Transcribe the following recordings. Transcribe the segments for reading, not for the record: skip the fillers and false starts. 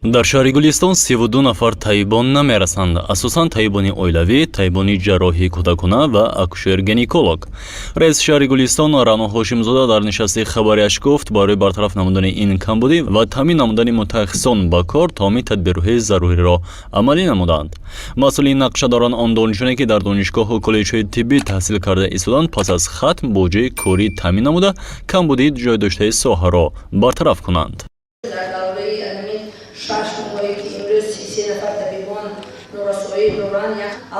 дар шаҳри Гулистон 32 нафар таибон намерасанд. Асосан таибони оилавӣ, таибони ҷарроҳии кӯдакона ва акушер-гинеколог. раиси шаҳри Гулистон Раъно Ҳошимзода дар нишасти хабариаш гуфт, барои бартараф намудани ин камбудӣ ва таъмин намудани мутахассисон ба кор тамоми тадбирҳои заруриро амалӣ намуданд. масъули нақша доранд он донишҷӯёне ки дар донишгоҳу коллеҷҳои тиббӣ таҳсил карда истоданд, пас аз хатм бо ҷои корӣ таъмин намуда камбудии ҷойдоштаи соҳаро бартараф кунанд.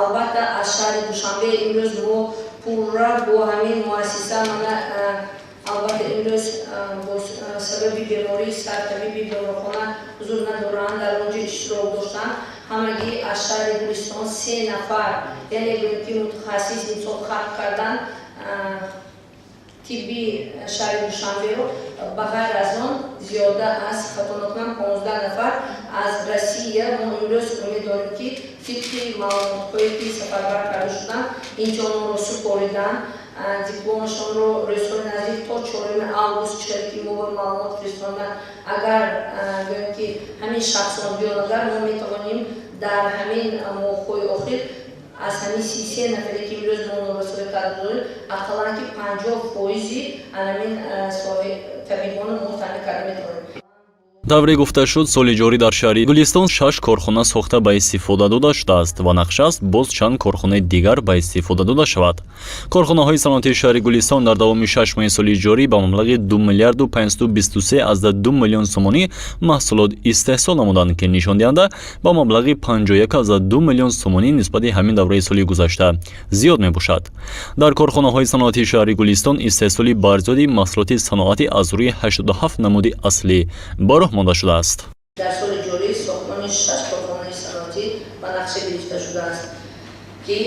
албатта аз шаҳри Душанбе имрӯз мо пурра бо ҳамин муассиса мана албатта имрӯз бо сабаби бемории сартабиби беморхона ҳузур надоранд, дар онҷо иштирок доштанд. ҳамагӣ аз шаҳри Гулистон 3 нафар яъне ки мутахассис инсон халқ карданд тибби шаҳри Душанберо. ба ғайр аз он зиёда аз хато накунам 15 нафар аз Россия мо имрӯз умед дорем ки фиқи маълумотҳое ки сафарбар карда шуданд инҷо онро супориданд. дипломашонро рӯзҳои наздик то 4 август чилки мо ба маълумот фиристондан. агар гӯем ки ҳамин шахсон биён, агар мо метавонем дар ҳамин моҳҳои охир аз ҳамин 33 нафаре ки имрӯз мо норасоӣ карда дорем, ақаллан ки 50% ҳамин соҳаи табибона мо таъмин карда метавонем. давре гуфта шуд, соли ҷорӣ дар шаҳри Гулистон 6 корхона сохта ба истифода дода шудааст ва нақша аст боз чанд корхонаи дигар ба истифода дода шавад. корхонаҳои саноатии шаҳри Гулистон дар давоми 6 моҳи соли ҷорӣ ба маблағи 2 миллиарду 523,2 миллион сомонӣ маҳсулот истеҳсол намуданд, ки нишондиҳанда ба маблағи 51,2 миллион сомонӣ нисбати ҳамин давраи соли гузашта зиёд мебошад. дар корхонаҳои саноатии шаҳри Гулистон истеҳсоли барзиёди маҳсулоти саноатӣ аз рӯи 87 намуди аслӣ ба роҳ монда шудааст. дар соли ҷорӣ сохтмони 6 корхонаи саноатӣ ба нақша гирифта шудааст, ки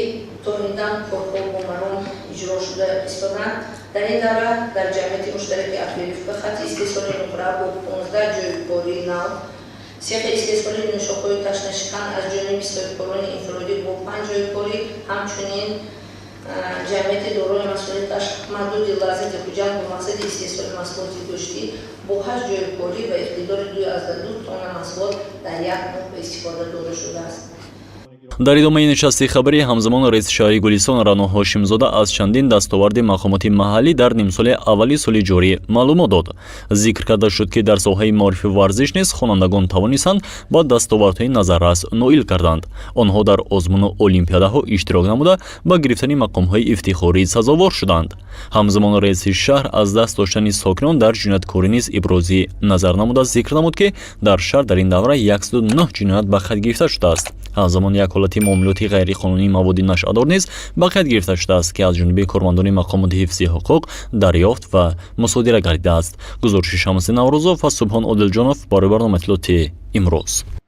то индан корҳо бо маром иҷро шуда истоданд. дар ин давра дар ҷамъияти муштараки Африфка хатти истеҳсоли нуқра бо 15 ҷойгории нав, сехи истеҳсоли нӯшокҳои ташнашикан аз ҷониби соҳибкорони инфиродӣ бо 5 ҷойгорӣ, ҳамчунин ҷамъияти дорои масъулияташ маҳдуди лаззати ҳуҷҷат бо мақсади истеҳсоли маҳсулоти гӯшти бо 8 ҷойгорӣ ва иқтидори 2,2 тонна маҳсулот дар як моҳ ба истифода дода шудааст. дар идомаи нишасти хабарӣ ҳамзамон раиси шаҳри Гулистон Раъно Ҳошимзода аз чандин дастоварди мақомоти маҳаллӣ дар нимсоли аввали соли ҷорӣ маълумот дод. зикр карда шуд, ки дар соҳаи маорифи варзиш низ хонандагон тавонистанд ба дастовардҳои назаррас ноил гарданд. онҳо дар озмуну олимпиадаҳо иштирок намуда ба гирифтани мақомҳои ифтихорӣ сазовор шуданд. ҳамзамон раиси шаҳр аз даст доштани сокинон дар ҷинояткорӣ низ ибрози назар намуда зикр намуд, ки дар шаҳр дар ин давра 109 ҷиноят ба қайд гирифта шудааст. ҳамзамон як ҳолати муомилоти ғайриқонунии маводи нашъадор низ ба қайд гирифта шудааст, ки аз ҷониби кормандони мақомоти ҳифзи ҳуқуқ дарёфт ва мусодира гардидааст. гузориши Шамси Наврӯзов ва Субҳон Одилҷонов барои барномаи иттилоъоти имрӯз.